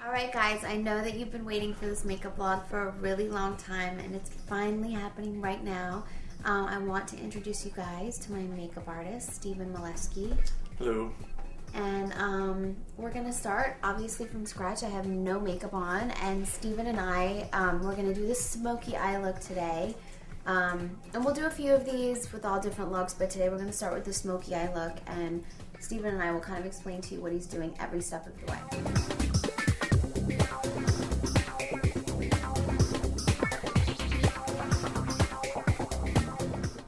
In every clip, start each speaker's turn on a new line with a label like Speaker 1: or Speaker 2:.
Speaker 1: Alright guys, I know that you've been waiting for this makeup vlog for a really long time and it's finally happening right now. I want to introduce you guys to my makeup artist, Stephen Molesky.
Speaker 2: Hello.
Speaker 1: And we're going to start obviously from scratch. I have no makeup on, and Stephen and I, we're going to do this smoky eye look today. And we'll do a few of these with all different looks, but today we're going to start with the smoky eye look, and Stephen and I will kind of explain to you what he's doing every step of the way.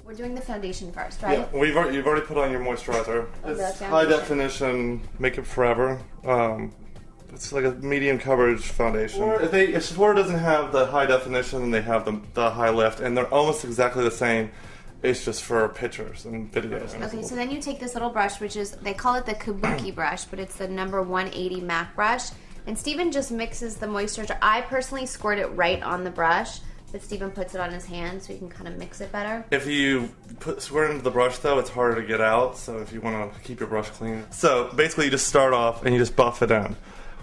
Speaker 1: We're doing the foundation first, right?
Speaker 2: Yeah, you've already put on your moisturizer. It's high definition Makeup Forever. It's like a medium coverage foundation. If Sephora doesn't have the high definition, they have the high lift, and they're almost exactly the same. It's just for pictures and videos.
Speaker 1: Okay, so then you take this little brush, which is, they call it the Kabuki brush, but it's the number 180 MAC brush. And Stephen just mixes the moisturizer. I personally squirt it right on the brush, but Stephen puts it on his hand so he can kind of mix it better.
Speaker 2: If you squirt it into the brush though, it's harder to get out, so if you want to keep your brush clean. So basically you just start off and you just buff it in.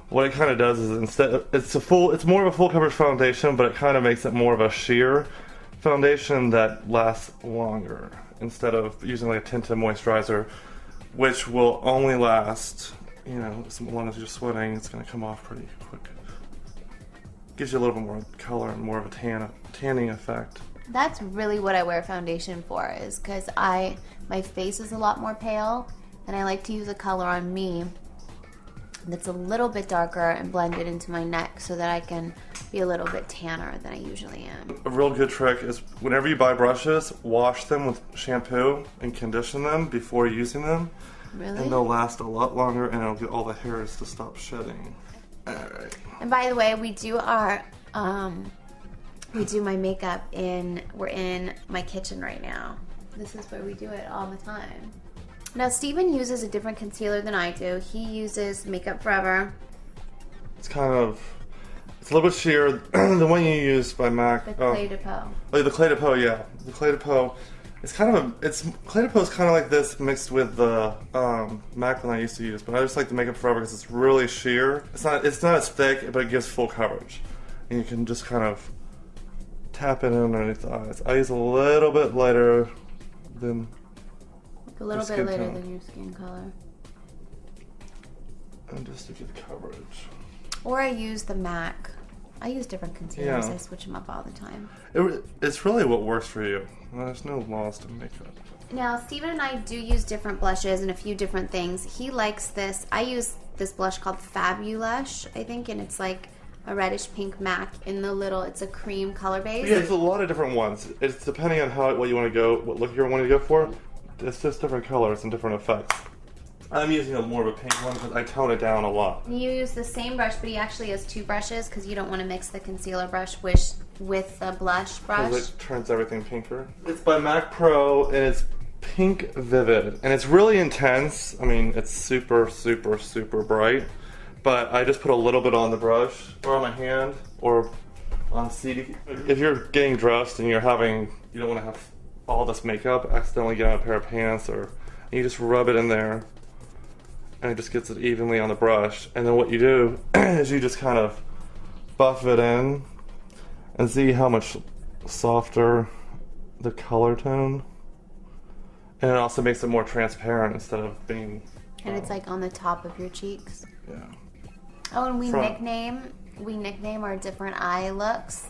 Speaker 2: What it kind of does is it's more of a full coverage foundation, but it kind of makes it more of a sheer foundation that lasts longer instead of using like a tinted moisturizer, which will only last, you know, as long as you're sweating, it's going to come off pretty quick. Gives you a little bit more color and more of a tanning effect.
Speaker 1: That's really what I wear foundation for, is because my face is a lot more pale, and I like to use a color on me that's a little bit darker and blend it into my neck so that I can be a little bit tanner than I usually am.
Speaker 2: A real good trick is whenever you buy brushes, wash them with shampoo and condition them before using them.
Speaker 1: Really?
Speaker 2: And they'll last a lot longer, and it'll get all the hairs to stop shedding. Alright.
Speaker 1: And by the way, we do our we do my makeup we're in my kitchen right now. This is where we do it all the time. Now Stephen uses a different concealer than I do. He uses Makeup Forever.
Speaker 2: It's a little bit sheer. The one you use by MAC.
Speaker 1: The Clé de Peau.
Speaker 2: Oh, the Clé de Peau, yeah. The Clé de Peau. It's Clé de Peau is kind of like this mixed with the MAC one I used to use, but I just like the Makeup Forever because it's really sheer. It's not as thick, but it gives full coverage, and you can just kind of tap it in underneath the eyes. I use a little bit lighter than.
Speaker 1: A little bit lighter than your skin color.
Speaker 2: And just to get coverage.
Speaker 1: Or I use the MAC. I use different concealers.
Speaker 2: Yeah.
Speaker 1: I switch them up all the time.
Speaker 2: It's really what works for you. There's no laws to makeup.
Speaker 1: Now, Stephen and I do use different blushes and a few different things. He likes this. I use this blush called Fabulush, I think, and it's like a reddish pink MAC in the little, it's a cream color base.
Speaker 2: Yeah, there's a lot of different ones. It's depending on what you want to go, what look you're wanting to go for. It's just different colors and different effects. I'm using more of a pink one because I tone it down a lot.
Speaker 1: You use the same brush, but he actually has two brushes because you don't want to mix the concealer brush with the blush brush.
Speaker 2: Because it turns everything pinker. It's by MAC Pro, and it's Pink Vivid. And it's really intense. I mean, it's super, super, super bright. But I just put a little bit on the brush, or on my hand, or on CD. If you're getting dressed and you don't want to have all this makeup, accidentally get on a pair of pants, or you just rub it in there, and it just gets it evenly on the brush. And then what you do is you just kind of buff it in and see how much softer the color tone. And it also makes it more transparent instead of being...
Speaker 1: And it's like on the top of your cheeks.
Speaker 2: Yeah.
Speaker 1: Oh, and we nickname our different eye looks.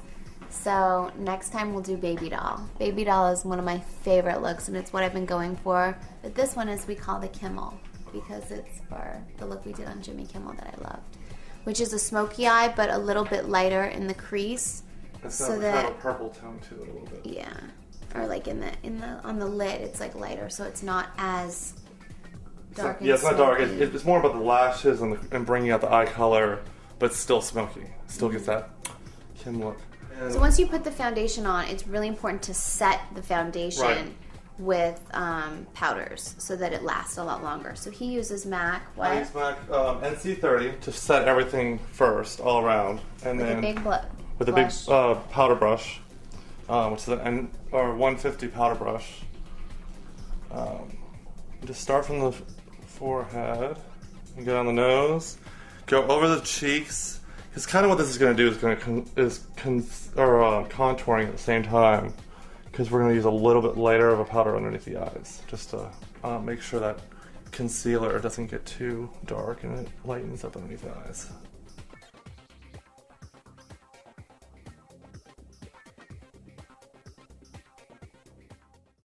Speaker 1: So next time we'll do Baby Doll. Baby Doll is one of my favorite looks, and it's what I've been going for. But this one is we call the Kimmel, because it's for the look we did on Jimmy Kimmel that I loved, which is a smoky eye, but a little bit lighter in the crease.
Speaker 2: It's so that a purple tone to it a little bit.
Speaker 1: Yeah, or like on the lid, it's like lighter, so it's not as dark.
Speaker 2: Yeah, it's not dark. It's more about the lashes and bringing out the eye color, but it's still smoky. It still gets that Kim look.
Speaker 1: So once you put the foundation on, it's really important to set the foundation with powders so that it lasts a lot longer. So he uses MAC. What?
Speaker 2: I use MAC NC30 to set everything first, all around, and then with a big powder brush, which is an 150 powder brush. Just start from the forehead and go down the nose, go over the cheeks, Because kind of what this is going to do is going to contouring at the same time. Because we're going to use a little bit lighter of a powder underneath the eyes, just to make sure that concealer doesn't get too dark and it lightens up underneath the eyes.